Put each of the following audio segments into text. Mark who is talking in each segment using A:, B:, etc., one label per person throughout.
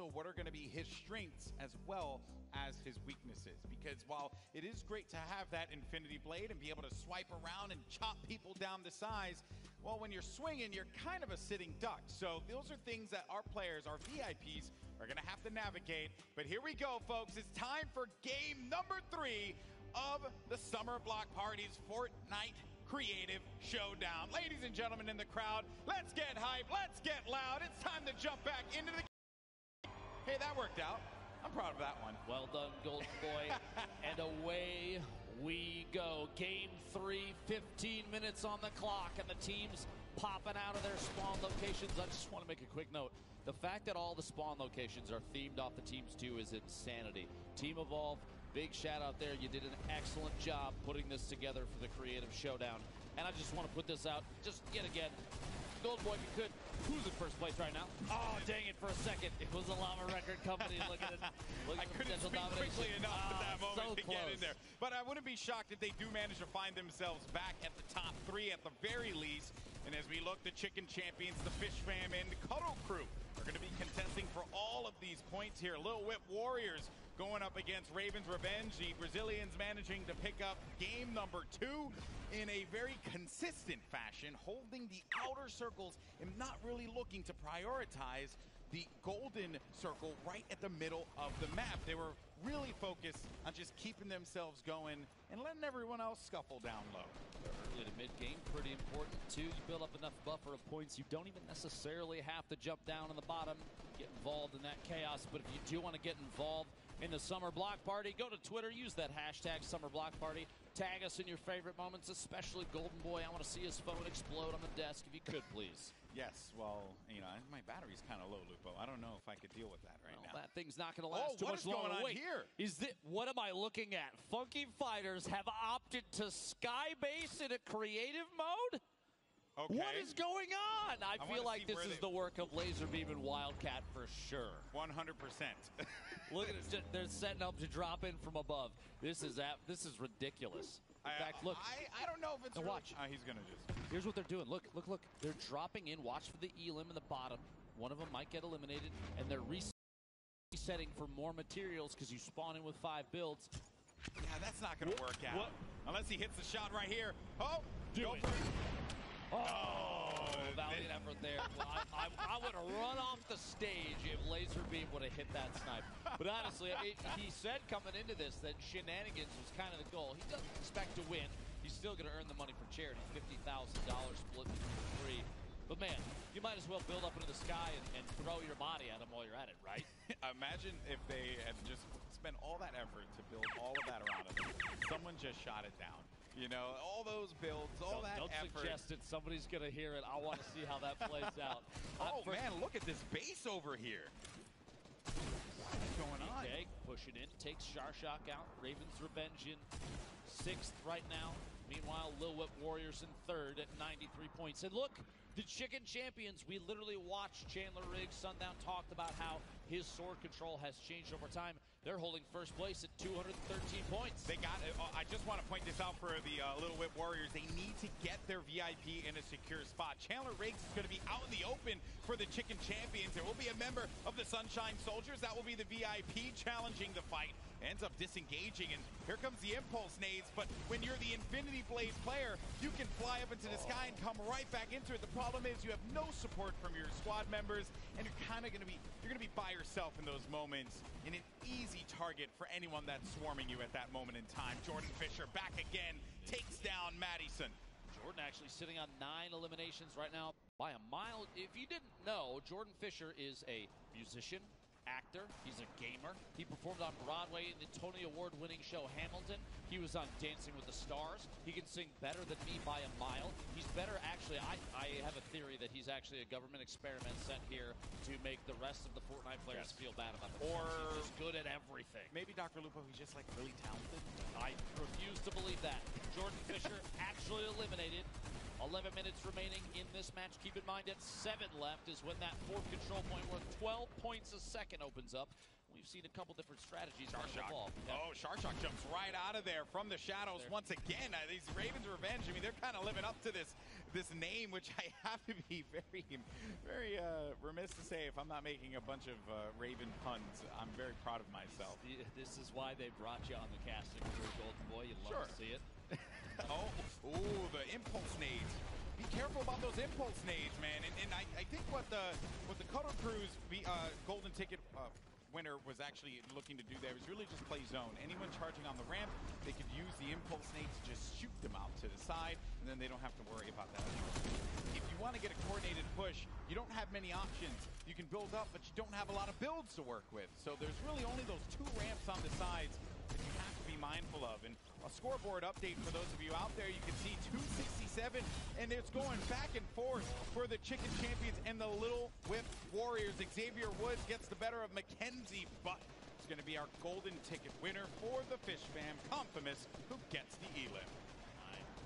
A: also what are going to be his strengths as well as his weaknesses. Because while it is great to have that Infinity Blade and be able to swipe around and chop people down to size, well, when you're swinging, you're kind of a sitting duck. So those are things that our players, our VIPs, are going to have to navigate. But here we go, folks. It's time for game number 3 of the Summer Block Party's Fortnite Creative Showdown. Ladies and gentlemen in the crowd, let's get hype, let's get loud. It's time to jump back into the game. Hey, that worked out. I'm proud of that one.
B: Well done, Golden Boy. And away we go. Game 3, 15 minutes on the clock, and the team's popping out of their spawn locations. I just want to make a quick note. The fact that all the spawn locations are themed off the teams too is insanity. Team Evolve, big shout out there. You did an excellent job putting this together for the Creative Showdown. And I just want to put this out just yet again. Golden Boy, if you could, who's in first place right now? Oh, dang it, for a second. It was a Llama Record Company. Look at it.
A: I couldn't speak quickly enough at that moment to
B: close.
A: get in there. But I wouldn't be shocked if they do manage to find themselves back at the top 3 at the very least. And as we look, the Chicken Champions, the Fish Fam, and the Cuddle Crew are going to be contesting for all of these points here. Lil Whip Warriors going up against Raven's Revenge. The Brazilians managing to pick up game number 2 in a very consistent fashion, holding the outer circles and not really looking to prioritize the golden circle right at the middle of the map. They were really focused on just keeping themselves going and letting everyone else scuffle down low.
B: Early to mid-game, pretty important too. You build up enough buffer of points. You don't even necessarily have to jump down on the bottom, get involved in that chaos. But if you do want to get involved in the Summer Block Party, go to Twitter, use that hashtag Summer Block Party. Tag us in your favorite moments, especially Golden Boy. I want to see his phone explode on the desk, if you could, please.
A: Yes, well, you know, my battery's kind of low, Lupo. I don't know if I could deal with that right now.
B: That thing's not going to last too much longer.
A: What is going on here?
B: What am I looking at? Funky Fighters have opted to skybase in a creative mode?
A: Okay.
B: What is going on? I feel like this is the work of Laserbeam and Wildcat for sure.
A: 100%.
B: Look at it. They're setting up to drop in from above. This is ridiculous. In fact, look.
A: I don't know if it's
B: watch.
A: He's going to just.
B: Here's what they're doing. Look. They're dropping in. Watch for the elim in the bottom. One of them might get eliminated, and they're resetting for more materials because you spawn in with 5 builds.
A: Yeah, that's not going to work out.
B: What?
A: Unless he hits the shot right here. Oh,
B: do it. Oh, valiant effort there. Well, I would have run off the stage if Laserbeam would have hit that snipe. But honestly, he said coming into this that shenanigans was kind of the goal. He doesn't expect to win. He's still going to earn the money for charity, $50,000 split between 3. But man, you might as well build up into the sky and throw your body at him while you're at it, right?
A: Imagine if they had just spent all that effort to build all of that around him. Someone just shot it down. You know, all those builds, all that effort.
B: Don't suggest it. Somebody's going to hear it. I want to see how that plays out.
A: Man, look at this base over here. What's going on?
B: Okay, pushing in. Takes Sharshock out. Raven's Revenge in 6th right now. Meanwhile, Lil Whip Warriors in 3rd at 93 points. And look, the Chicken Champions, we literally watched Chandler Riggs. Sundown talked about how his sword control has changed over time. They're holding first place at 213 points.
A: They got it. I just want to point this out for the Lil Whip Warriors. They need to get their VIP in a secure spot. Chandler Riggs is going to be out in the open for the Chicken Champions. There will be a member of the Sunshine Soldiers. That will be the VIP challenging the fight. Ends up disengaging, and here comes the impulse nades. But when you're the Infinity Blade player, you can fly up into the sky and come right back into it. The problem is you have no support from your squad members, and you're kind of going to be by yourself in those moments, and an easy target for anyone that's swarming you at that moment in time. Jordan Fisher back again, takes down Madison.
B: Jordan actually sitting on 9 eliminations right now by a mile. If you didn't know, Jordan Fisher is a musician, actor, he's a gamer. He performed on Broadway in the Tony Award-winning show Hamilton. He was on Dancing with the Stars. He can sing better than me by a mile. He's better, actually, I have a theory that he's actually a government experiment sent here to make the rest of the Fortnite players feel bad about themselves. Or he's just good at everything.
A: Maybe Dr. Lupo, he's just like really talented.
B: I refuse to believe that. Jordan Fisher actually eliminated. 11 minutes remaining in this match. Keep in mind at 7 left is when that 4th control point worth 12 points a second opens up. We we've seen a couple different strategies
A: Sharshock.
B: evolve. Yeah.
A: Oh, Sharshock jumps right out of there from the shadows once again. These Ravens Revenge, I mean, they're kind of living up to this name, which I have to be very remiss to say if I'm not making a bunch of Raven puns. I'm very proud of myself.
B: This is why they brought you on the casting crew, Golden Boy. You'd love to see it.
A: Oh, the impulse nades. Be careful about those impulse nades, man. And I think what the Cuddle Crew's golden ticket winner was actually looking to do there was really just play zone. Anyone charging on the ramp, they could use the impulse nades to just shoot them out to the side, and then they don't have to worry about that. If you want to get a coordinated push, you don't have many options. You can build up, but you don't have a lot of builds to work with. So there's really only those 2 ramps on the sides that you have to be mindful of. And a scoreboard update for those of you out there, you can see 267, and it's going back and forth for the Chicken Champions and the Little Whip Warriors. Xavier Woods gets the better of Mackenzie, but it's going to be our golden ticket winner for the Fish Fam, Confimus, who gets the elim.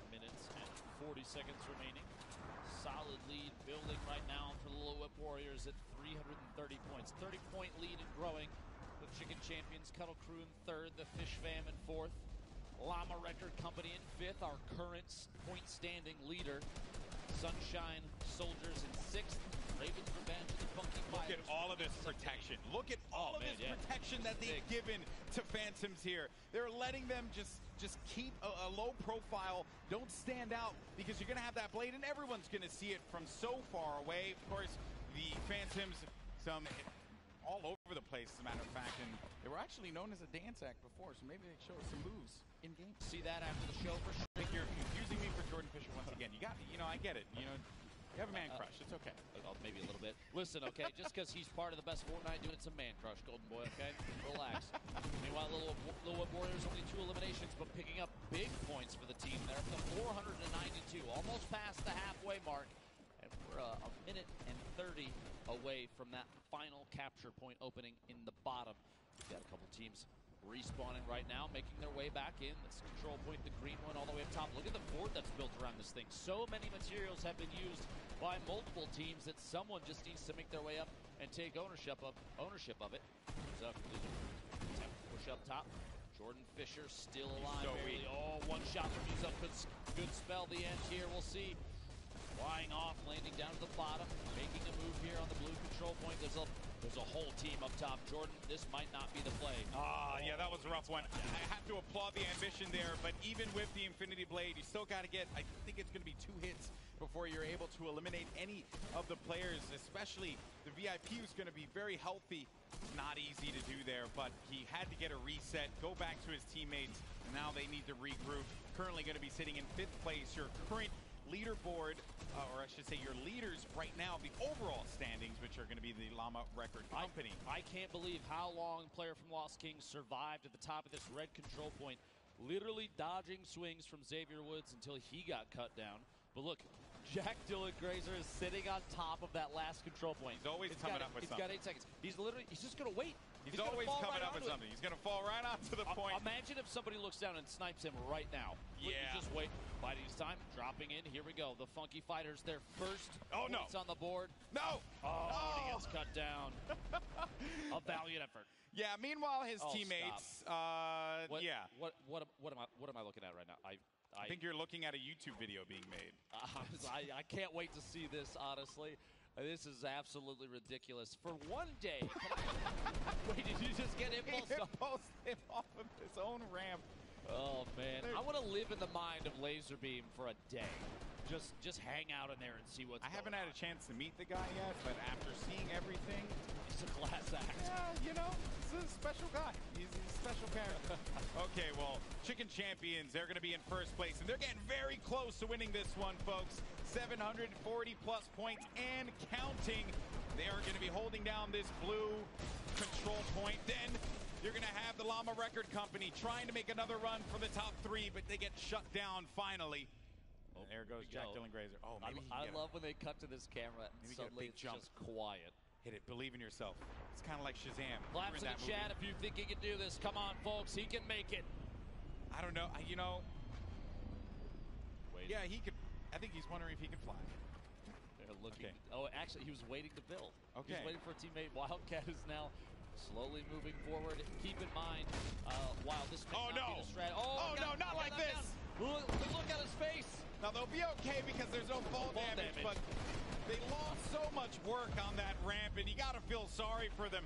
B: 9 minutes and 40 seconds remaining. Solid lead building right now for the Little Whip Warriors at 330 points. 30-point lead and growing. The Chicken Champions, Cuddle Crew in 3rd, the Fish Fam in 4th. Llama Record Company in 5th, our current point standing leader. Sunshine Soldiers in 6th. Ravens Revenge and the Funky Fighters.
A: Look at all of this protection. Look at all of this protection that they've given to Phantoms here. They're letting them just keep a low profile. Don't stand out because you're going to have that blade and everyone's going to see it from so far away. Of course, the Phantoms, all over the place, as a matter of fact, and they were actually known as a dance act before, so maybe they show us some moves in game.
B: See that after the show for sure.
A: I think you're confusing me for Jordan Fisher once again. You got me. I get it. You have a man crush. It's okay.
B: Maybe a little bit. Listen, okay, just because he's part of the best Fortnite doing it's a man crush, Golden Boy, okay? Relax. Meanwhile, Little Whip Warriors only 2 eliminations, but picking up big points for the team. They're up to 492, almost past the halfway mark. And we're a minute and 30 away from that final capture point opening in the bottom. We've got a couple teams respawning right now, making their way back in. This control point, the green one, all the way up top. Look at the board that's built around this thing. So many materials have been used by multiple teams that someone just needs to make their way up and take ownership of it. So, push up top. Jordan Fisher still alive. One shot from Musa. Good spell the end here. We'll see. Flying off, landing down to the bottom, making a move here on the blue control point. There's a whole team up top. Jordan, this might not be the play.
A: Yeah, that was a rough one. I have to applaud the ambition there, but even with the Infinity Blade, you still got to get, I think it's going to be 2 hits before you're able to eliminate any of the players, especially the VIP, who's going to be very healthy. Not easy to do there, but he had to get a reset, go back to his teammates. Now they need to regroup. Currently going to be sitting in 5th place. Your current leaderboard, or I should say your leaders right now, the overall standings, which are going to be the Llama Record Company.
B: I can't believe how long player from Lost Kings survived at the top of this red control point, literally dodging swings from Xavier Woods until he got cut down. But look, Jack Dylan Grazer is sitting on top of that last control point.
A: He's always coming up with something.
B: He's got 8 seconds. He's just going to wait.
A: He's always coming up with something. He's going to fall right onto the point.
B: Imagine if somebody looks down and snipes him right now.
A: Yeah.
B: You just wait. Biding his time. Dropping in. Here we go. The Funky Fighters, their first points on the board.
A: No.
B: He gets cut down. A valiant effort.
A: Yeah, meanwhile, his teammates,
B: What am I looking at right now?
A: I think you're looking at a YouTube video being made.
B: I can't wait to see this, honestly. This is absolutely ridiculous. For one day. Wait, did you just get impulsed
A: off of his own ramp?
B: Oh, man. I want to live in the mind of Laserbeam for a day. Just hang out in there and see what's going on.
A: I haven't had a chance to meet the guy yet, but after seeing everything,
B: he's a class act.
A: Yeah, he's a special guy. He's a special character. Okay, well, Chicken Champions, they're going to be in 1st place, and they're getting very close to winning this one, folks. 740-plus points and counting. They are going to be holding down this blue control point. Then you're going to have the Llama Record Company trying to make another run for the top 3, but they get shut down finally. There goes Jack Dylan Grazer.
B: I love when they cut to this camera and suddenly it's just quiet.
A: Hit it. Believe in yourself. It's kind of like Shazam.
B: Claps in the chat if you think he can do this. Come on, folks. He can make it.
A: I don't know. Yeah, he could. I think he's wondering if he can fly.
B: They're looking. Okay. Oh, actually, he was waiting to build.
A: Okay.
B: He was waiting for a teammate. Wildcat is now Slowly moving forward. Keep in mind, while this may not be the strategy.
A: Oh, no, not like this.
B: Look at his face.
A: Now, they'll be okay because there's no fall damage, but they lost so much work on that ramp, and you got to feel sorry for them.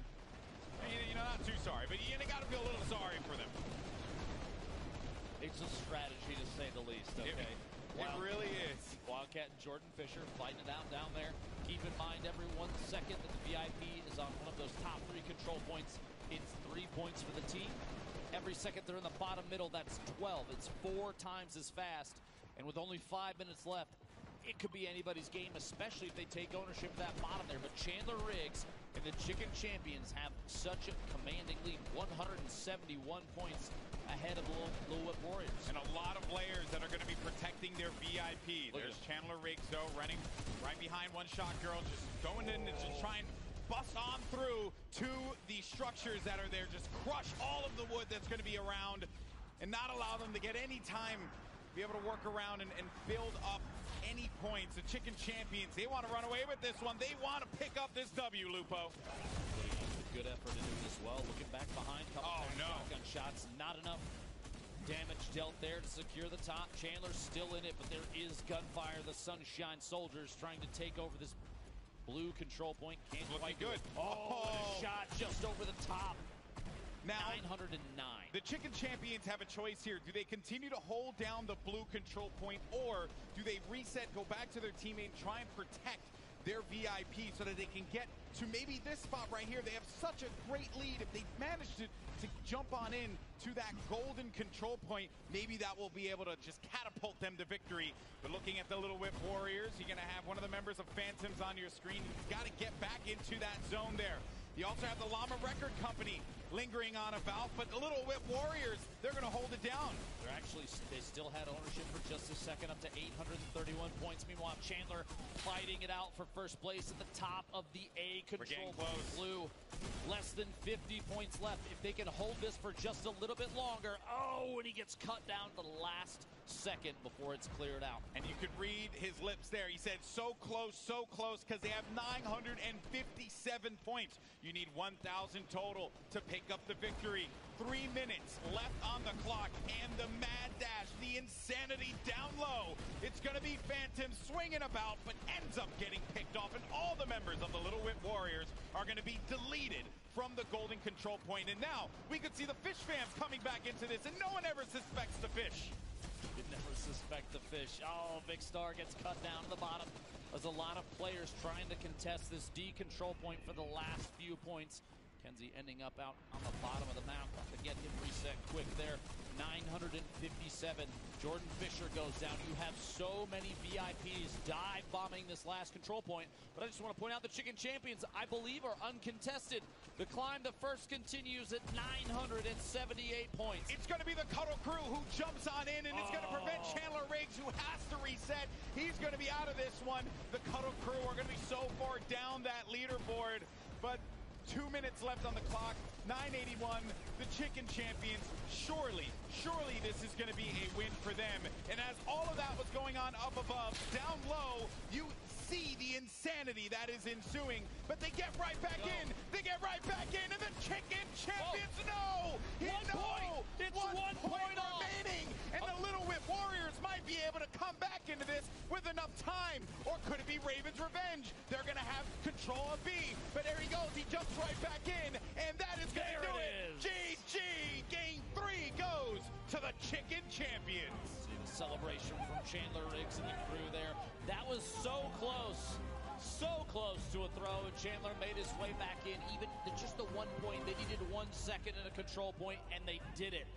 A: You know, not too sorry, but you got to feel a little sorry for them.
B: It's a strategy, to say the least, okay?
A: It really is.
B: Wildcat and Jordan Fisher fighting it out down there. Keep in mind, every 1 second that the VIP is on one of those top 3 control points, it's 3 points for the team. Every second they're in the bottom middle, that's 12. It's 4 times as fast. And with only 5 minutes left, it could be anybody's game, especially if they take ownership of that bottom there. But Chandler Riggs and the Chicken Champions have such a commanding lead, 171 points ahead of the Little Whip Warriors.
A: And a lot of players that are going to be protecting their VIP. There's Chandler Riggs, though, running right behind One Shot Girl, just going in to just try and bust on through to the structures that are there, just crush all of the wood that's going to be around and not allow them to get any time, be able to work around and build up any points. The Chicken Champions, they want to run away with this one. They want to pick up this W, Lupo.
B: Good effort into it as well. Looking back behind, shotgun shots, not enough damage dealt there to secure the top. Chandler's still in it, but there is gunfire. The Sunshine Soldiers trying to take over this blue control point. Can't quite
A: good.
B: Oh, and a shot just over the top.
A: Now,
B: 909.
A: The Chicken Champions have a choice here. Do they continue to hold down the blue control point, or do they reset, go back to their teammate, and try and protect their VIP so that they can get to maybe this spot right here? They have such a great lead. If they manage to jump on in to that golden control point, maybe that will be able to just catapult them to victory. But looking at the Little Whip Warriors, you're going to have one of the members of Phantoms on your screen. You've got to get back into that zone there. You also have the Llama Record Company lingering on about, but the Little Whip Warriors, they're going to hold it down.
B: They still had ownership for just a second, up to 831 points. Meanwhile, Chandler fighting it out for first place at the top of the A control blue. Less than 50 points left. If they can hold this for just a little bit longer. Oh, and he gets cut down to the last second before it's cleared out.
A: And you could read his lips there. He said so close, because they have 957 points. You need 1,000 total to pick up the victory. 3 minutes left on the clock, and the mad dash, the insanity down low. It's going to be Phantom swinging about, but ends up getting picked off, and all the members of the Little Whip Warriors are going to be deleted from the golden control point. And now we could see the Fish fans coming back into this, and no one ever suspects the Fish.
B: You never suspect the Fish. Oh, Big Star gets cut down to the bottom. There's a lot of players trying to contest this D control point for the last few points. Kenzie ending up out on the bottom of the map. To get him reset quick there. 957. Jordan Fisher goes down. You have so many VIPs dive bombing this last control point. But I just want to point out the Chicken Champions, I believe, are uncontested. The climb to first continues at 978 points.
A: It's going to be the Cuddle Crew who jumps on in, and it's going to prevent Chandler Riggs, who has to reset. He's going to be out of this one. The Cuddle Crew are going to be so far down that leaderboard. But 2 minutes left on the clock, 981, the Chicken Champions. Surely this is going to be a win for them. And as all of that was going on up above, down low, you see the insanity that is ensuing. But they get right back in. They get right back in, and the Chicken Champions,
B: It's 1 point
A: remaining. And the Little Whip Warriors might be able to come back into this with enough time. Or could it be Raven's Revenge? They're going to have control of B. But there he goes. He jumps right back in. And that is going to do it. GG. Game 3 goes to the Chicken Champions.
B: See the celebration from Chandler Riggs and the crew there. That was so close to a throw, and Chandler made his way back in. Even just the 1 point, they needed 1 second in a control point, and they did it.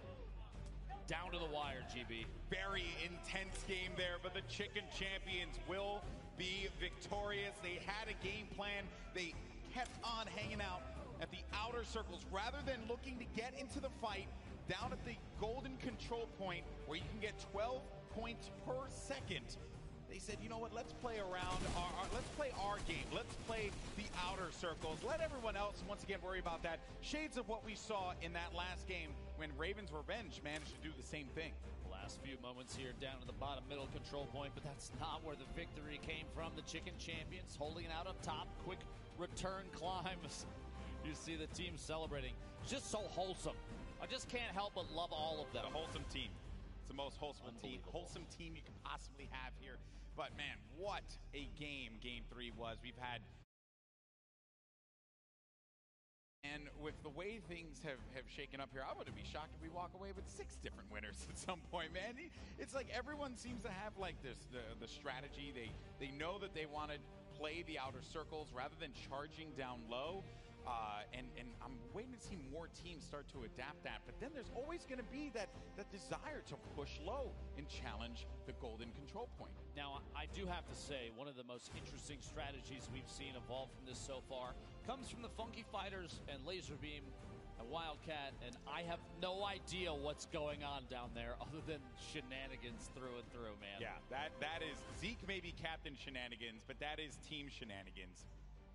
B: Down to the wire, GB.
A: Very intense game there, but the Chicken Champions will be victorious. They had a game plan. They kept on hanging out at the outer circles rather than looking to get into the fight down at the golden control point where you can get 12 points per second. They said, you know what, let's play around, let's play our game. Let's play the outer circles. Let everyone else, once again, worry about that. Shades of what we saw in that last game when Raven's Revenge managed to do the same thing.
B: Last few moments here down to the bottom middle control point, but that's not where the victory came from. The Chicken Champions holding it out up top. Quick return climbs. You see the team celebrating. It's just so wholesome. I just can't help but love all of them.
A: The wholesome team. It's the most wholesome team you can possibly have here. But man, what a game Game 3 was. We've had, and with the way things have shaken up here, I wouldn't be shocked if we walk away with 6 different winners at some point, man. It's like everyone seems to have like this the strategy. They know that they want to play the outer circles rather than charging down low. And I'm waiting to see more teams start to adapt that. But then there's always going to be that desire to push low and challenge the golden control point.
B: Now, I do have to say, one of the most interesting strategies we've seen evolve from this so far comes from the Funky Fighters and Laserbeam and Wildcat, and I have no idea what's going on down there other than shenanigans through and through, man.
A: Yeah, that is, Zeke may be Captain Shenanigans, but that is team shenanigans.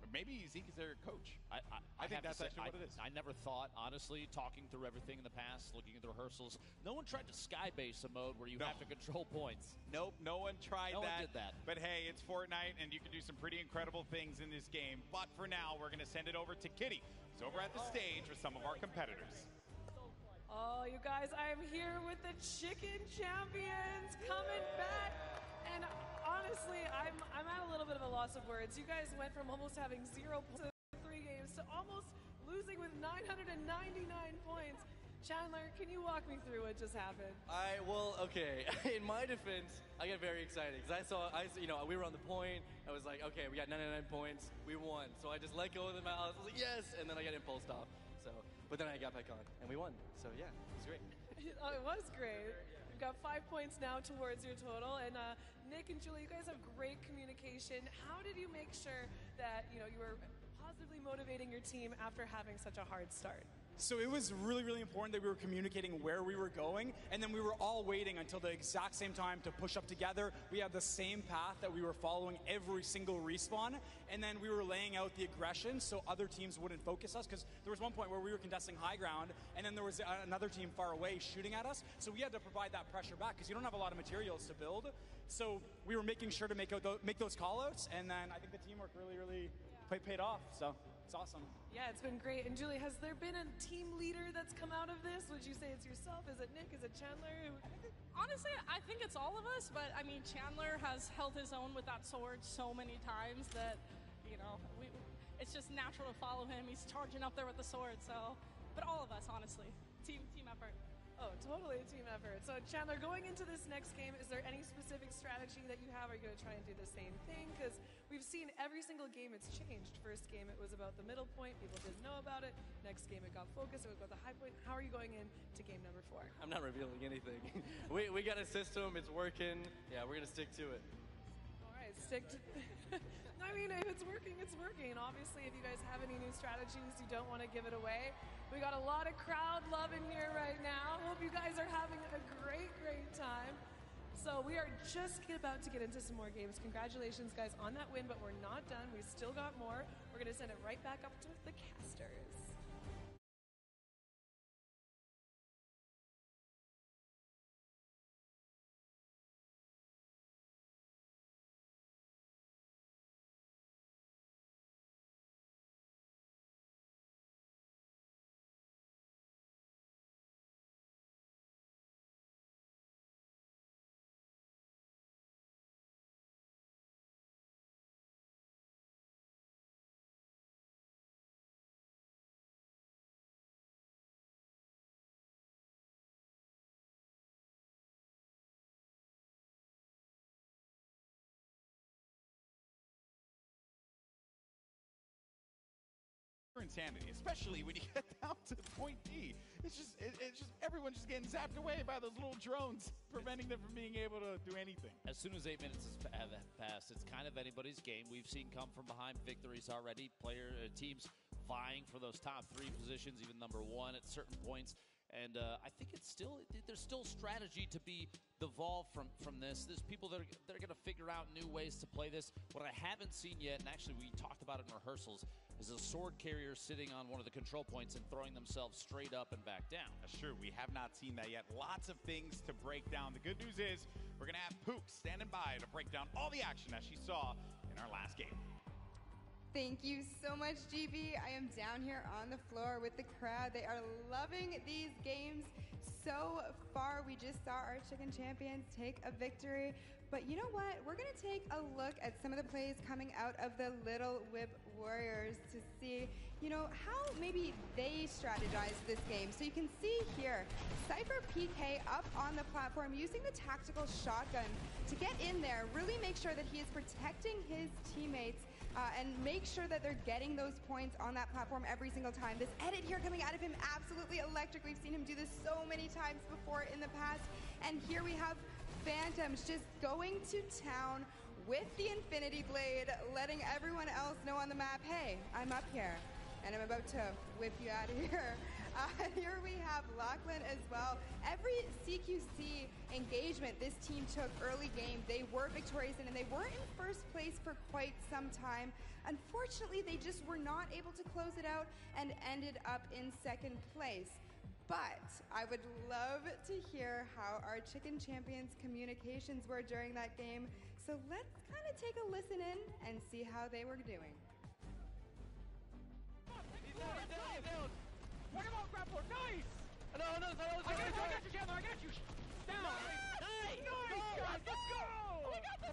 A: Maybe Zeke is their coach. I think that's actually what it is.
B: I never thought, honestly, talking through everything in the past, looking at the rehearsals, no one tried to skybase a mode where you have to control points.
A: Nope, no one tried that.
B: No one did that.
A: But hey, it's Fortnite, and you can do some pretty incredible things in this game. But for now, we're going to send it over to Kitty, who's over at the stage with some of our competitors.
C: Oh, you guys, I am here with the Chicken Champions coming back. And honestly, I'm at a little bit of a loss of words. You guys went from almost having 0 points in 3 games to almost losing with 999 points. Chandler, can you walk me through what just happened?
D: Well, okay. In my defense, I get very excited because we were on the point. I was like, okay, we got 99 points. We won. So I just let go of the mouse. I was like, yes. And then I got impulsed off. But then I got back on and we won. So yeah, it was great.
C: Oh, it was great. You've got 5 points now towards your total. And Nick and Julie, you guys have great communication. How did you make sure that you were positively motivating your team after having such a hard start?
E: So it was really, really important that we were communicating where we were going, and then we were all waiting until the exact same time to push up together. We have the same path that we were following every single respawn, and then we were laying out the aggression so other teams wouldn't focus us, because there was one point where we were contesting high ground, and then there was another team far away shooting at us, so we had to provide that pressure back, because you don't have a lot of materials to build. So we were making sure to make those call-outs, and then I think the teamwork really paid off, so it's awesome.
C: Yeah, it's been great. And Julie, has there been a team leader that's come out of this? Would you say it's yourself? Is it Nick? Is it Chandler?
F: Honestly, I think it's all of us, but I mean, Chandler has held his own with that sword so many times that, it's just natural to follow him. He's charging up there with the sword, so, but all of us, honestly. Team effort.
C: Oh, totally a team effort. So, Chandler, going into this next game, is there any specific strategy that you have? Are you going to try and do the same thing? Because we've seen every single game it's changed. First game, it was about the middle point. People didn't know about it. Next game, it got focused. It was about the high point. How are you going into game number 4?
D: I'm not revealing anything. we got a system. It's working. Yeah, we're going to stick to it.
C: All right, stick to I mean, if it's working, it's working. Obviously, if you guys have any new strategies, you don't want to give it away. We got a lot of crowd love in here right now. Hope you guys are having a great time. So we are just about to get into some more games. Congratulations, guys, on that win, but we're not done. We still got more. We're going to send it right back up to the casters.
A: Insanity, especially when you get down to point D. It's just everyone's just getting zapped away by those little drones, preventing them from being able to do anything.
B: As soon as 8 minutes have passed, it's kind of anybody's game. We've seen come from behind victories already. Teams vying for those top 3 positions, even number 1 at certain points. And I think there's still strategy to be evolved from this. There's people that are going to figure out new ways to play this. What I haven't seen yet, and actually we talked about it in rehearsals, is a sword carrier sitting on one of the control points and throwing themselves straight up and back down.
A: That's true. We have not seen that yet. Lots of things to break down. The good news is we're going to have Pook standing by to break down all the action that she saw in our last game.
G: Thank you so much, GB. I am down here on the floor with the crowd. They are loving these games so far. We just saw our Chicken Champions take a victory. But you know what? We're going to take a look at some of the plays coming out of the Little Whip Warriors to see, you know, how maybe they strategized this game. So you can see here, Cypher PK up on the platform using the tactical shotgun to get in there, really make sure that he is protecting his teammates and make sure that they're getting those points on that platform every single time. This edit here coming out of him, absolutely electric. We've seen him do this so many times before in the past. And here we have Phantoms just going to town with the Infinity Blade, letting everyone else know on the map, hey, I'm up here, and I'm about to whip you out of here. Here we have Lachlan as well. Every CQC engagement this team took early game, they were victorious in, and they were in first place for quite some time. Unfortunately, they just were not able to close it out and ended up in second place. But I would love to hear how our Chicken Champions communications were during that game. So let's kind of take a listen in and see how they were doing.
H: He's down. What about grab for? Nice! No, I got you, Chandler, I got you! Down! Nice! Guys, let's go! We got this!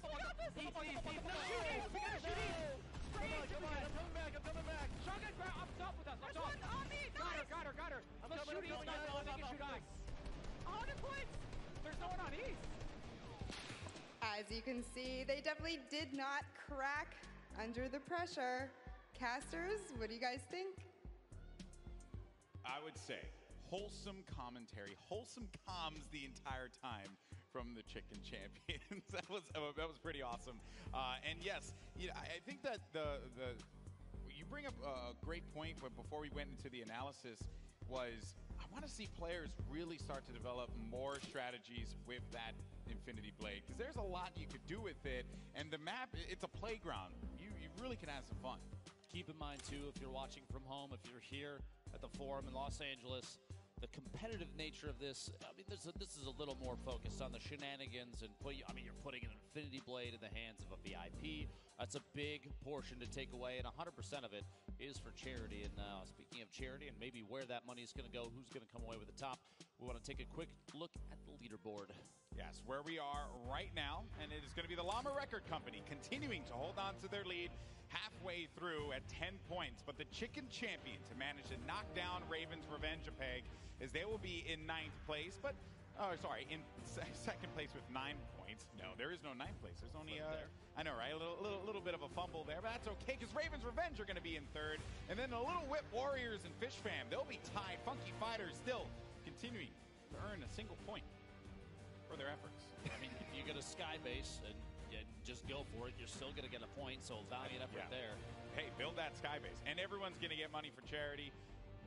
H: Easy. We gotta shoot east! Come on, I'm coming back! Shotgun grab up top with us,
F: There's one on me! Nice!
H: Got her! Let's shoot east, guys, let's make it shoot east!
F: 100 points!
H: There's no one on east!
G: As you can see, they definitely did not crack under the pressure. Casters, what do you guys think?
A: I would say wholesome commentary, wholesome comms the entire time from the Chicken Champions. that was pretty awesome. And yes, you know, I think that you bring up a great point. But before we went into the analysis, was I want to see players really start to develop more strategies with that Infinity Blade, because there's a lot you could do with it, and the map, it's a playground. You really can have some fun.
B: Keep in mind, too, if you're watching from home, if you're here at the Forum in Los Angeles, the competitive nature of this, I mean, this is a little more focused on the shenanigans, and you're putting an Infinity Blade in the hands of a VIP. That's a big portion to take away, and 100% of it is for charity. And speaking of charity and maybe where that money is going to go, who's going to come away with the top, we want to take a quick look at the leaderboard.
A: Yes, where we are right now, and it is going to be the Llama Record Company continuing to hold on to their lead halfway through at 10 points. But the Chicken Champions have managed to knock down Ravens Revenge a peg, as they will be in 9th place, but, in second place with 9 points. No, there is no 9th place. There's only, I know, right? A little bit of a fumble there, but that's okay, because Ravens Revenge are going to be in 3rd. And then the Little Whip Warriors and Fish Fam, they'll be tied. Funky Fighters still continuing to earn a single point for their efforts.
B: I mean, if you get a sky base and just go for it, you're still going to get a point, so valiant effort there.
A: Hey, build that sky base, and everyone's going to get money for charity.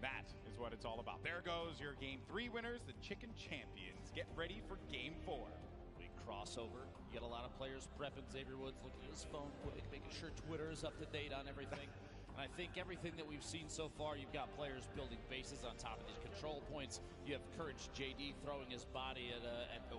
A: That is what it's all about. There goes your Game 3 winners, the Chicken Champions. Get ready for Game 4.
B: We cross over. You get a lot of players prepping. Xavier Woods looking at his phone quick, making sure Twitter is up to date on everything. And I think everything that we've seen so far, you've got players building bases on top of these control points. You have Courage JD throwing his body at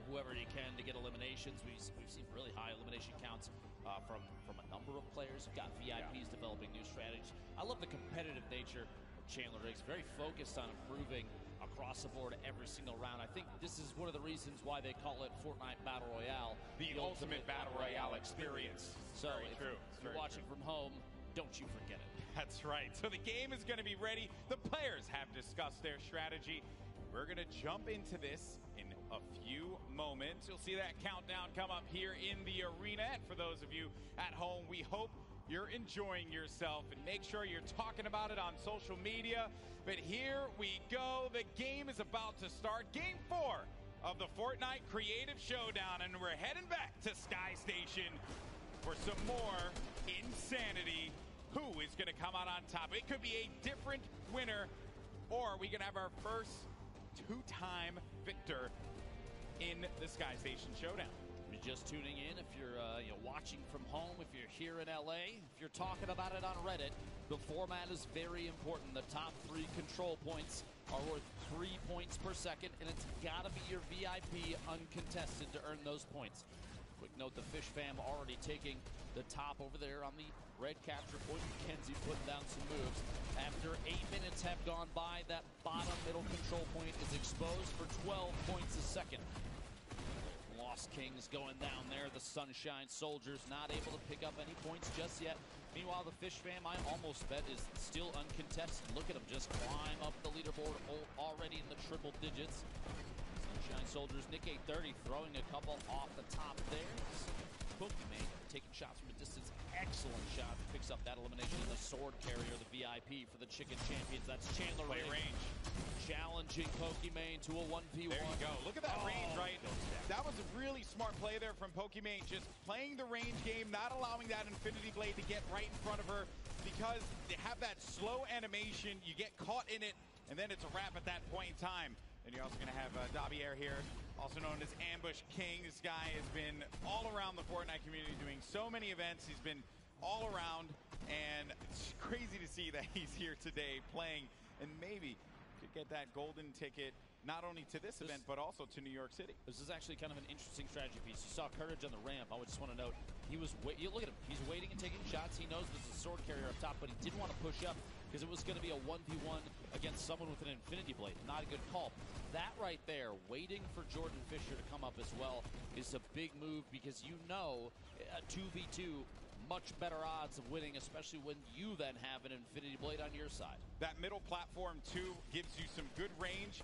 B: whoever he can to get eliminations. We've seen really high elimination counts from a number of players. You've got VIPs developing new strategies. I love the competitive nature of Chandler Riggs. Very focused on improving across the board every single round. I think this is one of the reasons why they call it Fortnite Battle Royale.
A: The ultimate Battle Royale experience.
B: So if you're watching from home, don't you forget it.
A: That's right. So the game is going to be ready. The players have discussed their strategy. We're going to jump into this in a few moments. You'll see that countdown come up here in the arena. And for those of you at home, we hope you're enjoying yourself, and make sure you're talking about it on social media. But here we go. The game is about to start. Game 4 of the Fortnite Creative Showdown, and we're heading back to Sky Station for some more insanity. Who is going to come out on top? It could be a different winner, or we can have our first two-time victor in the Sky Station Showdown.
B: If you're just tuning in, if you're watching from home, if you're here in LA, if you're talking about it on Reddit, the format is very important. The top 3 control points are worth 3 points per second, and it's got to be your VIP uncontested to earn those points. Quick note, the Fish fam already taking the top over there on the red capture point. Kenzie putting down some moves. After 8 minutes have gone by, that bottom middle control point is exposed for 12 points a second. Lost Kings going down there. The Sunshine Soldiers not able to pick up any points just yet. Meanwhile, the Fish fam, I almost bet, is still uncontested. Look at them just climb up the leaderboard already in the triple digits. Sunshine Soldiers, Nick 830 throwing a couple off the top there. Pokemon taking shots from a distance. Excellent shot. Picks up that elimination of the sword carrier, the VIP for the Chicken Champions. That's Chandler
A: Play range.
B: Challenging Pokemon to a 1v1.
A: There you go. Look at that range, right? That was a really smart play there from Pokemon. Just playing the range game, not allowing that Infinity Blade to get right in front of her, because they have that slow animation. You get caught in it, and then it's a wrap at that point in time. And you're also going to have Davier here, also known as Ambush King. This guy has been all around the Fortnite community doing so many events. He's been all around, and it's crazy to see that he's here today playing, and maybe could get that golden ticket not only to this event, but also to New York City.
B: This is actually kind of an interesting strategy piece. You saw Courage on the ramp. I just want to note, he was you look at him. He's waiting and taking shots. He knows there's a sword carrier up top, but he didn't want to push up because it was going to be a 1v1 against someone with an Infinity Blade. Not a good call. That right there, waiting for Jordan Fisher to come up as well, is a big move, because you know a 2v2, much better odds of winning, especially when you then have an Infinity Blade on your side.
A: That middle platform, too, gives you some good range,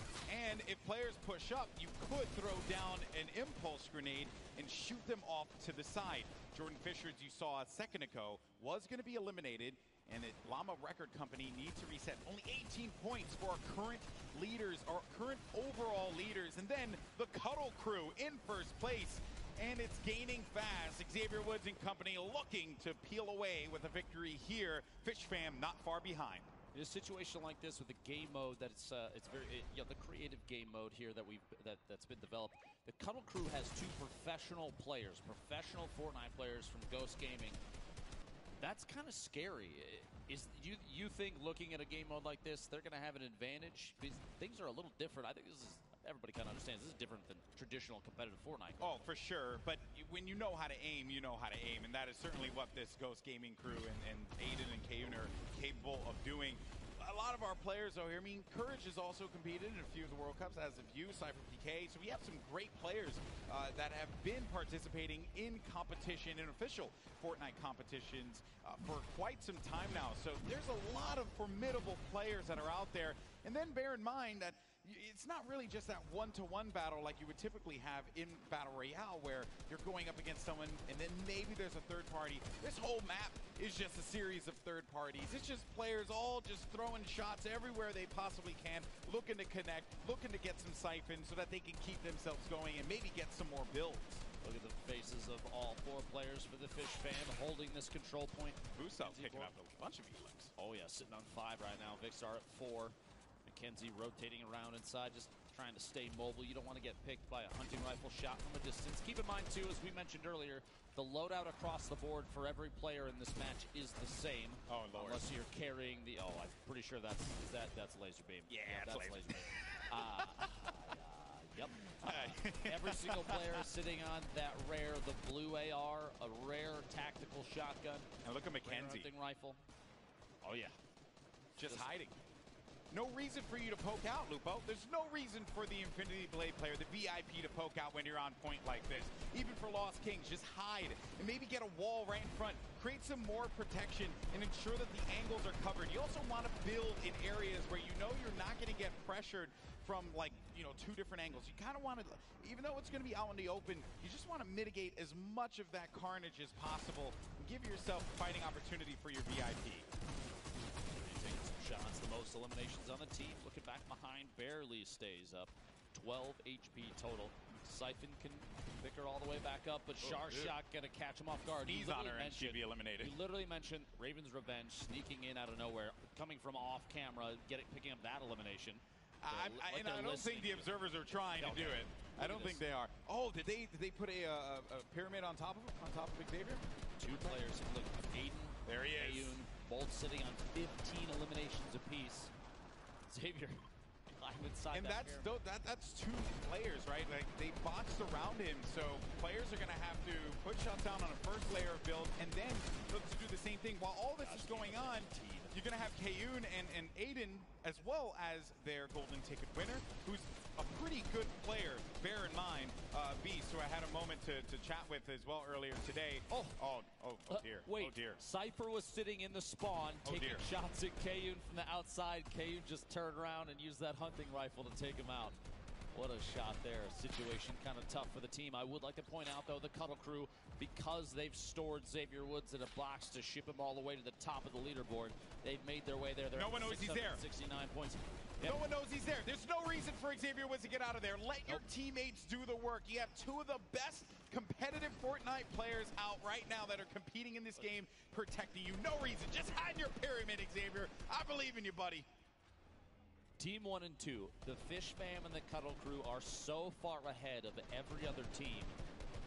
A: and if players push up, you could throw down an impulse grenade and shoot them off to the side. Jordan Fisher, as you saw a second ago, was going to be eliminated, and the Llama Record Company needs to reset. Only 18 points for our current leaders, our current overall leaders, and then the Cuddle Crew in first place. And it's gaining fast. Xavier Woods and company looking to peel away with a victory here. Fish fam not far behind.
B: In a situation like this with the game mode, that it's very the creative game mode here that's been developed. The Cuddle Crew has two professional players, professional Fortnite players from Ghost Gaming. That's kind of scary. You think looking at a game mode like this, they're going to have an advantage? Because things are a little different. I think this is. Everybody kind of understands this is different than traditional competitive Fortnite.
A: Oh, for sure. But when you know how to aim, you know how to aim. And that is certainly what this Ghost Gaming crew and Aiden and Kayun are capable of doing. A lot of our players out here, I mean, Courage has also competed in a few of the World Cups, as have you, Cypher PK. So we have some great players that have been participating in competition, in official Fortnite competitions for quite some time now. So there's a lot of formidable players that are out there. And then bear in mind that it's not really just that one-to-one battle like you would typically have in Battle Royale, where you're going up against someone and then maybe there's a third party. This whole map is just a series of third parties. It's just players all just throwing shots everywhere they possibly can, looking to connect, looking to get some siphons so that they can keep themselves going and maybe get some more builds.
B: Look at the faces of all four players for the Fish fam holding this control point.
A: Buso picking up a bunch of elims.
B: Oh yeah, sitting on 5 right now. Vixar at 4. Mackenzie rotating around inside, just trying to stay mobile. You don't want to get picked by a hunting rifle shot from a distance. Keep in mind, too, as we mentioned earlier, the loadout across the board for every player in this match is the same.
A: Oh, Lord.
B: Unless you're carrying the... Oh, I'm pretty sure that's laser beam.
A: Yeah,
B: that's laser beam. Yep. Every single player is sitting on that rare, the blue AR, a rare tactical shotgun.
A: And look at Mackenzie.
B: Hunting rifle. Oh, yeah.
A: Just hiding. No reason for you to poke out, Lupo. There's no reason for the Infinity Blade player, the VIP, to poke out when you're on point like this. Even for Lost Kings, just hide and maybe get a wall right in front. Create some more protection and ensure that the angles are covered. You also want to build in areas where you know you're not going to get pressured from, like, you know, 2 different angles. You kind of want to, even though it's going to be out in the open, you just want to mitigate as much of that carnage as possible and give yourself fighting opportunity for your VIP.
B: Shots, the most eliminations on the team. Looking back behind, barely stays up. 12 HP total. Siphon can pick her all the way back up, but Shot gonna catch him off guard.
A: He's on her and she'd be eliminated.
B: He literally mentioned Raven's Revenge sneaking in out of nowhere, coming from off camera, picking up that elimination.
A: I don't think the observers are trying to do it. I don't think they are. Oh, did they put a pyramid on top of him? On top of Xavier?
B: 2 players. Look, Aiden.
A: There he is.
B: Kayun, both sitting on 15 eliminations apiece. Xavier climb inside
A: And
B: that pyramid.
A: that's two players, right? Like, they boxed around him, so players are going to have to put shots down on a first layer of build and then look to do the same thing. While all this is going on, you're going to have Kayun and Aiden, as well as their golden ticket winner, who's a pretty good player, bear in mind, Beast, who I had a moment to chat with as well earlier today. Oh dear.
B: Wait,
A: oh dear.
B: Cypher was sitting in the spawn, taking shots at Kayun from the outside. Kayun just turned around and used that hunting rifle to take him out. What a shot there. Situation kind of tough for the team. I would like to point out, though, the Cuddle Crew, because they've stored Xavier Woods in a box to ship him all the way to the top of the leaderboard, they've made their way there. They're
A: no one knows he's there.
B: 69 points.
A: No one knows he's there. There's no reason for Xavier Woods to get out of there. Let your teammates do the work. You have two of the best competitive Fortnite players out right now that are competing in this game, protecting you. No reason. Just hide in your pyramid, Xavier. I believe in you, buddy.
B: Team 1 and 2, the Fish Fam and the Cuddle Crew are so far ahead of every other team.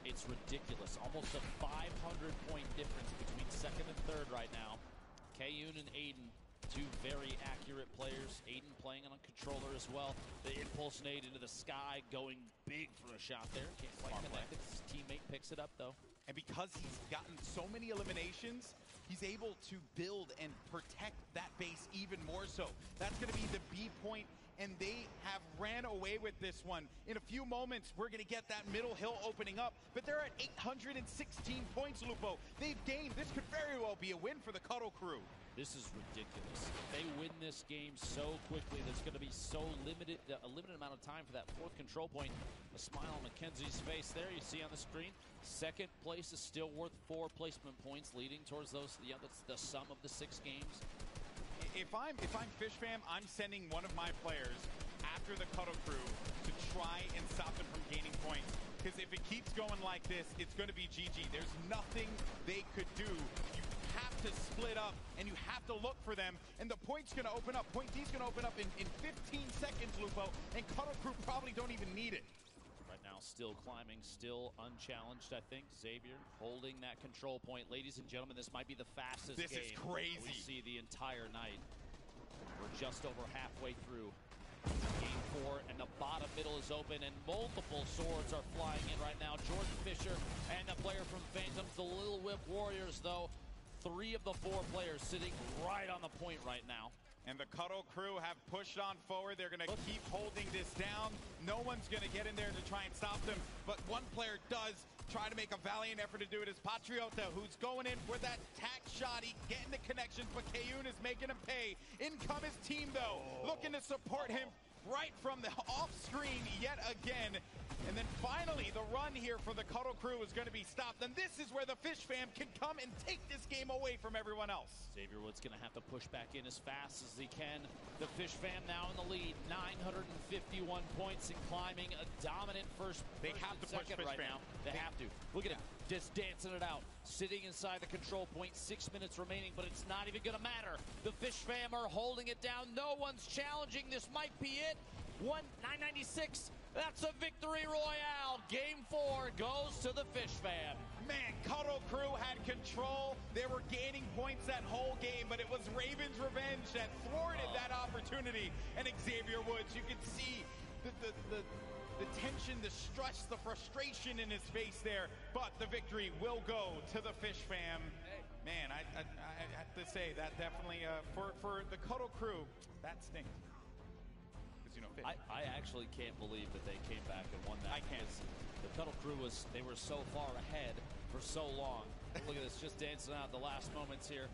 B: It's ridiculous. Almost a 500-point difference between second and third right now. Kayun and Aiden, two very accurate players. Aiden playing on a controller as well. The impulse nade into the sky, going big for a shot there. Can't quite connect it. His teammate picks it up, though.
A: And because he's gotten so many eliminations, he's able to build and protect that base even more so. That's going to be the B point, and they have ran away with this one. In a few moments, we're going to get that middle hill opening up, but they're at 816 points, Lupo. They've gained. This could very well be a win for the Cuddle Crew.
B: This is ridiculous. They win this game so quickly. There's going to be so a limited amount of time for that fourth control point. A smile on Mackenzie's face there, you see on the screen. Second place is still worth 4 placement points, leading towards those. Yeah, that's the sum of the 6 games.
A: If I'm Fish Fam, I'm sending one of my players after the Cuddle Crew to try and stop them from gaining points. Because if it keeps going like this, it's going to be GG. There's nothing they could do. You have to split up, and you have to look for them. And the point's going to open up. Point D's going to open up in 15 seconds, Lupo. And Cuddle Crew probably don't even need it.
B: Right now, still climbing, still unchallenged, I think. Xavier holding that control point. Ladies and gentlemen, this might be the fastest game
A: is crazy.
B: we see the entire night. We're just over halfway through game 4, and the bottom middle is open, and multiple swords are flying in right now. Jordan Fisher and the player from Phantoms, the Little Whip Warriors, though. 3 of the 4 players sitting right on the point right now.
A: And the Cuddle Crew have pushed on forward. They're going to keep holding this down. No one's going to get in there to try and stop them. But one player does try to make a valiant effort to do it. Is Patriota, who's going in for that tack shot. He getting the connections, but Kayun is making him pay. In come his team, though, looking to support him right from the off-screen yet again. And then finally, the run here for the Cuddle Crew is going to be stopped. And this is where the Fish Fam can come and take this game away from everyone else.
B: Xavier Woods going to have to push back in as fast as he can. The Fish Fam now in the lead, 951 points and climbing a dominant first.
A: They have to push Fish
B: right
A: Fam.
B: now. They have to. Look at him, just dancing it out, sitting inside the control point. 6 minutes remaining, but it's not even going to matter. The Fish Fam are holding it down. No one's challenging. This might be it. 996. That's a victory royale. Game 4 goes to the Fish Fam.
A: Man, Cuddle Crew had control. They were gaining points that whole game, but it was Raven's revenge that thwarted that opportunity. And Xavier Woods, you can see the tension, the stress, the frustration in his face there. But the victory will go to the Fish Fam. Man, I have to say that definitely for the Cuddle Crew, that stinks.
B: I actually can't believe that they came back and won that.
A: I can't.
B: The Cuddle Crew they were so far ahead for so long. Look at this, just dancing out the last moments here.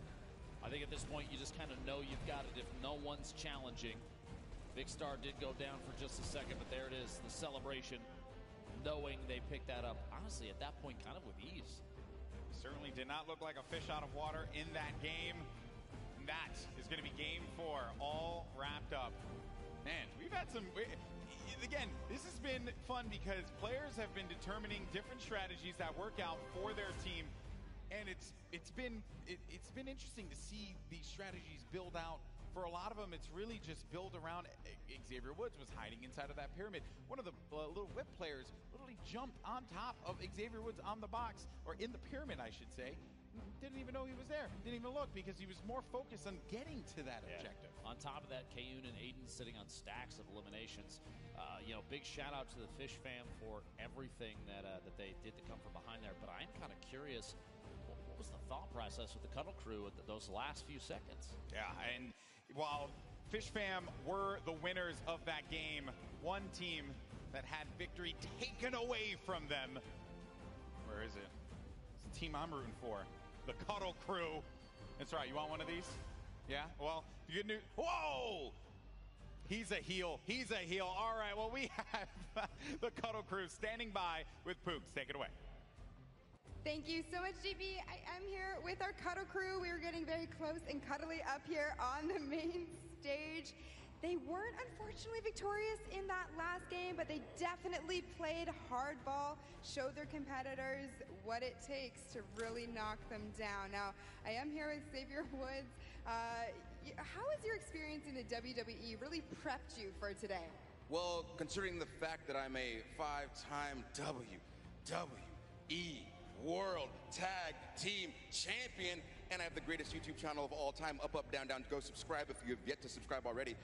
B: I think at this point you just kind of know you've got it if no one's challenging. Big Star did go down for just a second, but there it is, the celebration, knowing they picked that up. Honestly, at that point, kind of with ease.
A: Certainly did not look like a fish out of water in that game. And that is going to be game 4, all wrapped up. Man, we've had some, again, this has been fun because players have been determining different strategies that work out for their team. And it's been interesting to see these strategies build out. For a lot of them, it's really just built around Xavier Woods was hiding inside of that pyramid. One of the Little Whip players literally jumped on top of Xavier Woods on the box, or in the pyramid, I should say. didn't even know he was there. Didn't even look because he was more focused on getting to that objective.
B: On top of that, Kayun and Aiden sitting on stacks of eliminations. Big shout out to the Fish fam for everything that they did to come from behind there. But I'm kind of curious, what was the thought process with the Cuddle Crew at those last few seconds?
A: Yeah, and while Fish fam were the winners of that game, one team that had victory taken away from them. Where is it? It's the team I'm rooting for. The Cuddle Crew. That's right. You want one of these? Yeah? Well, the good news. Whoa! He's a heel. He's a heel. All right. Well, we have the Cuddle Crew standing by with Pooks. Take it away.
G: Thank you so much, GB. I am here with our Cuddle Crew. We are getting very close and cuddly up here on the main stage. They weren't unfortunately victorious in that last game, but they definitely played hardball, showed their competitors what it takes to really knock them down. Now, I am here with Xavier Woods. How has your experience in the WWE really prepped you for today?
I: Well, considering the fact that I'm a 5-time WWE World Tag Team Champion, and I have the greatest YouTube channel of all time, Up, Up, Down, Down. Go subscribe if you've yet to subscribe already.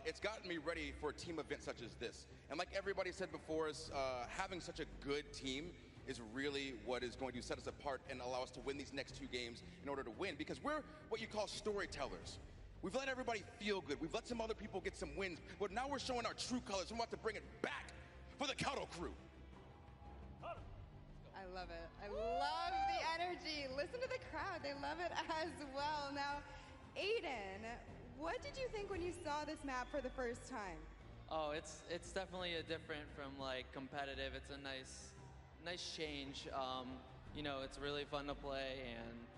I: It's gotten me ready for a team event such as this. And like everybody said before us, having such a good team is really what is going to set us apart and allow us to win these next 2 games in order to win, because we're what you call storytellers. We've let everybody feel good. We've let some other people get some wins, but now we're showing our true colors. We're about to bring it back for the Cuddle Crew.
G: I love it. I love the energy. Listen to the crowd. They love it as well. Now, Aiden, what did you think when you saw this map for the first time?
D: Oh, it's definitely a different from like competitive. It's a nice change. It's really fun to play, and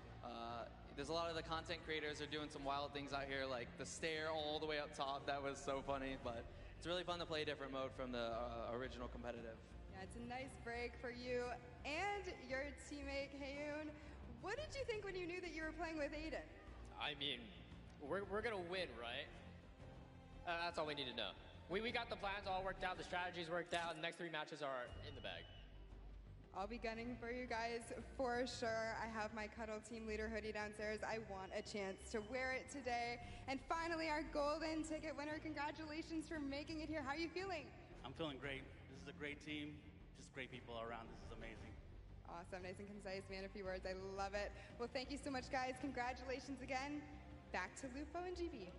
D: there's a lot of the content creators are doing some wild things out here, like the stair all the way up top. That was so funny, but it's really fun to play a different mode from the original competitive.
G: Yeah, it's a nice break for you and your teammate, Kayun. What did you think when you knew that you were playing with Aiden?
J: I mean, we're going to win, right? That's all we need to know. We got the plans all worked out, the strategies worked out, and the next 3 matches are in the bag.
G: I'll be gunning for you guys for sure. I have my Cuddle Team Leader hoodie downstairs. I want a chance to wear it today. And finally, our golden ticket winner. Congratulations for making it here. How are you feeling?
K: I'm feeling great. This is a great team. Just great people around. This is amazing.
G: Awesome. Nice and concise, man. A few words. I love it. Well, thank you so much, guys. Congratulations again. Back to Lupo and GB.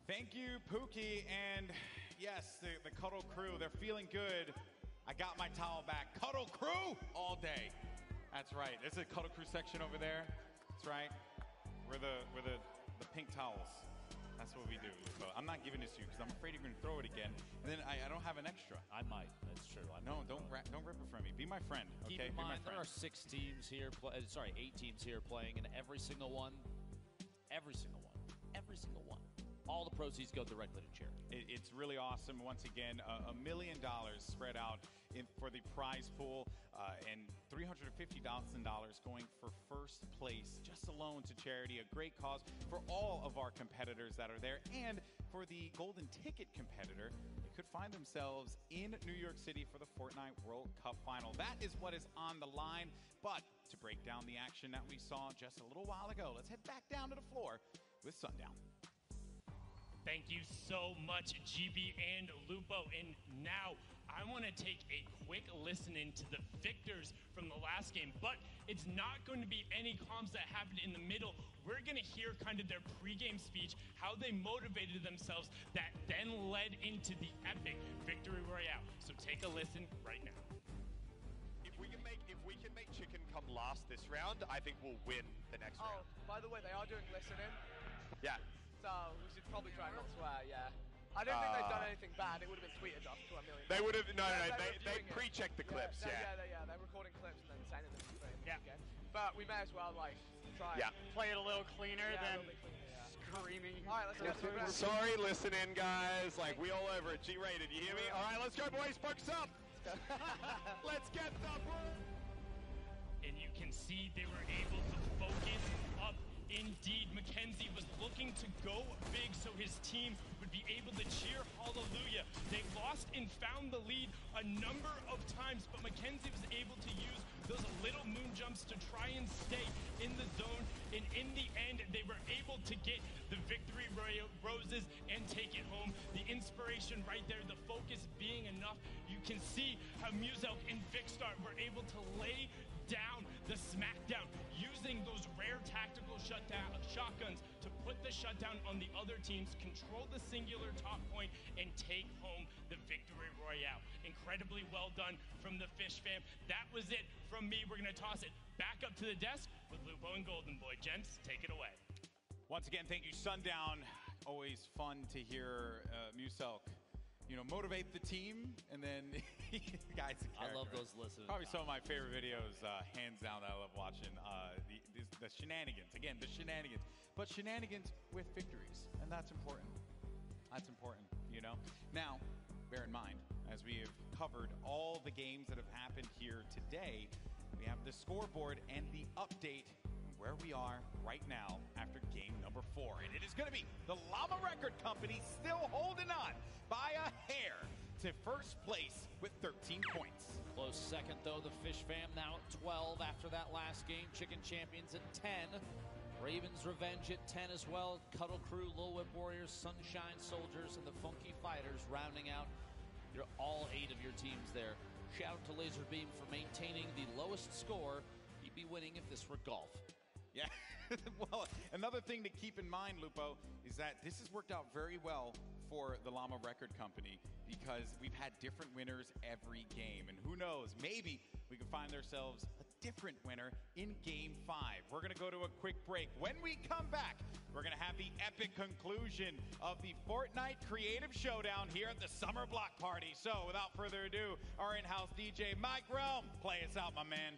A: Thank you, Pookie. And yes, the Cuddle Crew, they're feeling good. I got my towel back. Cuddle Crew all day. That's right. There's a Cuddle Crew section over there. That's right. We're the pink towels. That's what we do. So I'm not giving this to you because I'm afraid you're going to throw it again. And then I don't have an extra.
B: I might. That's true.
A: No, don't rip it from me. Be my friend. Okay?
B: Keep in
A: Be my
B: mind,
A: friend.
B: there are 8 teams here playing, and every single one, all the proceeds go directly to charity.
A: It's really awesome. Once again, $1 million spread out for the prize pool, and $350,000 going for first place, just alone to charity. A great cause for all of our competitors that are there, and for the golden ticket competitor, they could find themselves in New York City for the Fortnite World Cup final. That is what is on the line. But to break down the action that we saw just a little while ago, let's head back down to the floor with Sundown.
L: Thank you so much, GB and Lupo. And now I want to take a quick listen into the victors from the last game, but it's not going to be any comms that happened in the middle. We're going to hear kind of their pregame speech, how they motivated themselves, that then led into the epic victory royale. So take a listen right now.
M: If we can make Chicken come last this round, I think we'll win the next round.
H: By the way, they are doing listening.
M: Yeah.
H: So we should probably try and not swear, yeah. I don't think they've done anything bad. It would have been tweeted off to 1 million.
M: They would have, they pre-checked the clips,
H: Yeah, they're recording clips and then sending them to the game. But we may as well, try and
J: play it a little cleaner than screaming.
H: All right, let's go.
M: Sorry, listen in, guys. We all over it. G-rated, you hear me? All right, let's go, boys. Focus up. Let's get the ball.
L: And you can see they were able to focus up. Indeed, Mackenzie was looking to go big so his team would be able to cheer hallelujah. They lost and found the lead a number of times, but Mackenzie was able to use those little moon jumps to try and stay in the zone. And in the end, they were able to get the victory roses and take it home. The inspiration right there, the focus being enough. You can see how Muselk and Vikkstar were able to lay down the smackdown using those rare tactical shotguns to put the shutdown on the other teams, control the singular top point, and take home the victory royale. Incredibly well done from the Fish fam. That was it from me. We're going to toss it back up to the desk with Lupo and Golden Boy. Gents, take it away.
A: Once again, thank you, Sundown. Always fun to hear Muselk, motivate the team, and then guys.
B: I love those listeners.
A: Probably some of my favorite videos, hands down, that I love watching. The shenanigans, again, the shenanigans, but shenanigans with victories, and that's important. That's important, Now, bear in mind, as we have covered all the games that have happened here today, we have the scoreboard and the update where we are right now after game number 4. And it is going to be the Llama Record Company still holding on by a hair to first place with 13 points.
B: Close second, though, the Fish fam now at 12 after that last game. Chicken Champions at 10. Ravens Revenge at 10 as well. Cuddle Crew, Lil Whip Warriors, Sunshine Soldiers, and the Funky Fighters rounding out all 8 of your teams there. Shout out to Laserbeam for maintaining the lowest score. He'd be winning if this were golf.
A: Yeah, well, another thing to keep in mind, Lupo, is that this has worked out very well for the Llama Record Company because we've had different winners every game. And who knows, maybe we can find ourselves a different winner in Game 5. We're going to go to a quick break. When we come back, we're going to have the epic conclusion of the Fortnite Creative Showdown here at the Summer Block Party. So, without further ado, our in-house DJ, Mike Realm, play us out, my man.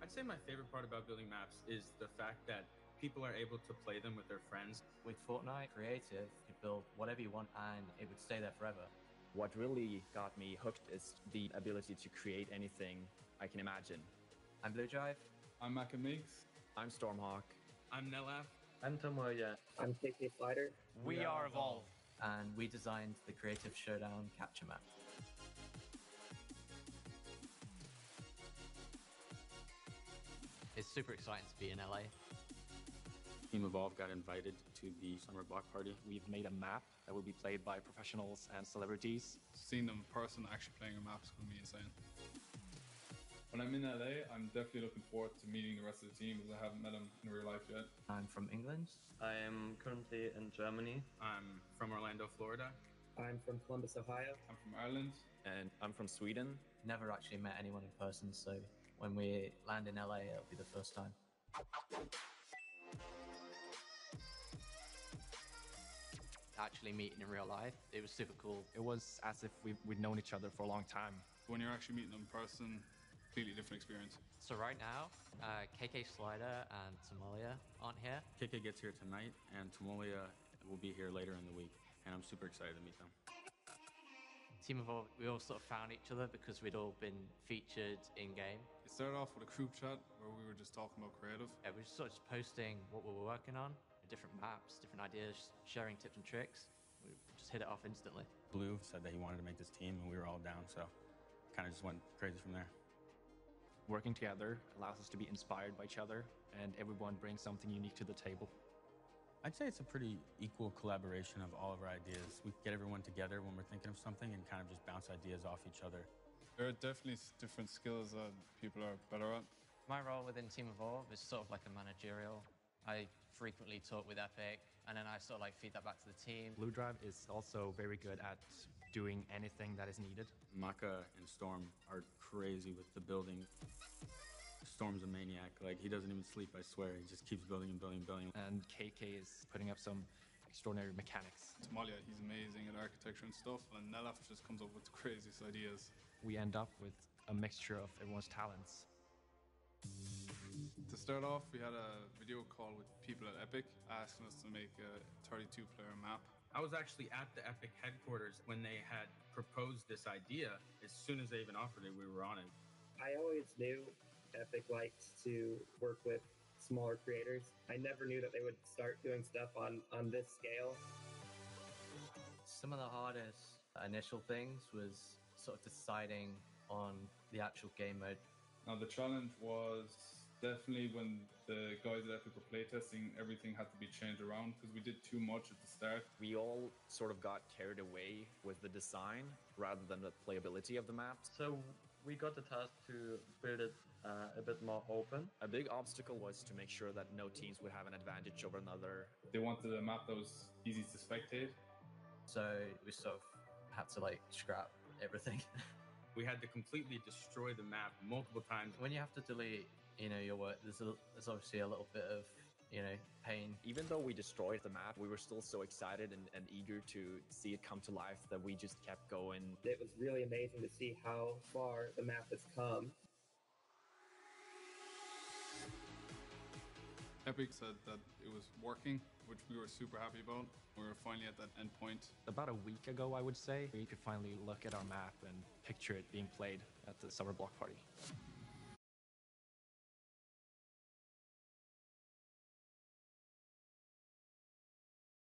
N: I'd say my favorite part about building maps is the fact that people are able to play them with their friends.
O: With Fortnite Creative, you could build whatever you want and it would stay there forever.
P: What really got me hooked is the ability to create anything I can imagine.
O: I'm Blue Drive.
Q: I'm Maka Meeks.
P: I'm Stormhawk.
N: I'm Nelaf.
R: I'm Tomoya. I'm KK Fighter.
O: We are Evolve. And we designed the Creative Showdown capture map.
S: It's super exciting to be in LA.
N: Team Evolve got invited to the Summer Block Party.
P: We've made a map that will be played by professionals and celebrities.
Q: Seeing them in person actually playing a map is going to be insane. When I'm in LA, I'm definitely looking forward to meeting the rest of the team because I haven't met them in real life yet.
O: I'm from England.
R: I am currently in Germany.
N: I'm from Orlando, Florida.
R: I'm from Columbus, Ohio.
Q: I'm from Ireland.
P: And I'm from Sweden.
O: Never actually met anyone in person, so when we land in LA, it'll be the first time.
S: Actually meeting in real life, it was super cool.
P: It was as if we'd known each other for a long time.
Q: When you're actually meeting them in person, completely different experience.
S: So right now, KK Slider and Tomoya aren't here.
N: KK gets here tonight, and Tomoya will be here later in the week, and I'm super excited to meet them.
S: Team Evolve, we all sort of found each other because we'd all been featured in-game.
Q: It started off with a group chat where we were just talking about creative.
S: Yeah, we were just sort of just posting what we were working on, different maps, different ideas, sharing tips and tricks. We just hit it off instantly.
N: Blue said that he wanted to make this team, and we were all down, so kind of just went crazy from there.
P: Working together allows us to be inspired by each other, and everyone brings something unique to the table.
N: I'd say it's a pretty equal collaboration of all of our ideas. We get everyone together when we're thinking of something and kind of just bounce ideas off each other.
Q: There are definitely different skills that people are better at.
S: My role within Team Evolve is sort of like a managerial. I frequently talk with Epic, and then I sort of like feed that back to the team.
P: Blue Drive is also very good at doing anything that is needed.
N: Maka and Storm are crazy with the building. Storm's a maniac. Like, he doesn't even sleep, I swear. He just keeps building and building and building.
P: And KK is putting up some extraordinary mechanics.
Q: Tomoya, he's amazing at architecture and stuff, and Nelaf just comes up with the craziest ideas.
P: We end up with a mixture of everyone's talents.
Q: To start off, we had a video call with people at Epic asking us to make a 32-player map.
N: I was actually at the Epic headquarters when they had proposed this idea. As soon as they even offered it, we were on it.
R: I always knew Epic likes to work with smaller creators. I never knew that they would start doing stuff on this scale.
O: Some of the hardest initial things was sort of deciding on the actual game mode.
Q: Now the challenge was definitely when the guys at Epic were playtesting, everything had to be changed around because we did too much at the start.
T: We all sort of got carried away with the design rather than the playability of the map.
R: So we got the task to build it a bit more open.
T: A big obstacle was to make sure that no teams would have an advantage over another.
Q: They wanted a map that was easy to spectate.
O: So we sort of had to like scrap everything.
N: We had to completely destroy the map multiple times.
O: When you have to delete, your work, there's obviously a little bit of, pain.
T: Even though we destroyed the map, we were still so excited and eager to see it come to life that we just kept going.
R: It was really amazing to see how far the map has come.
Q: Epic said that it was working, which we were super happy about. We were finally at that end point.
P: About a week ago, I would say, we could finally look at our map and picture it being played at the summer block party.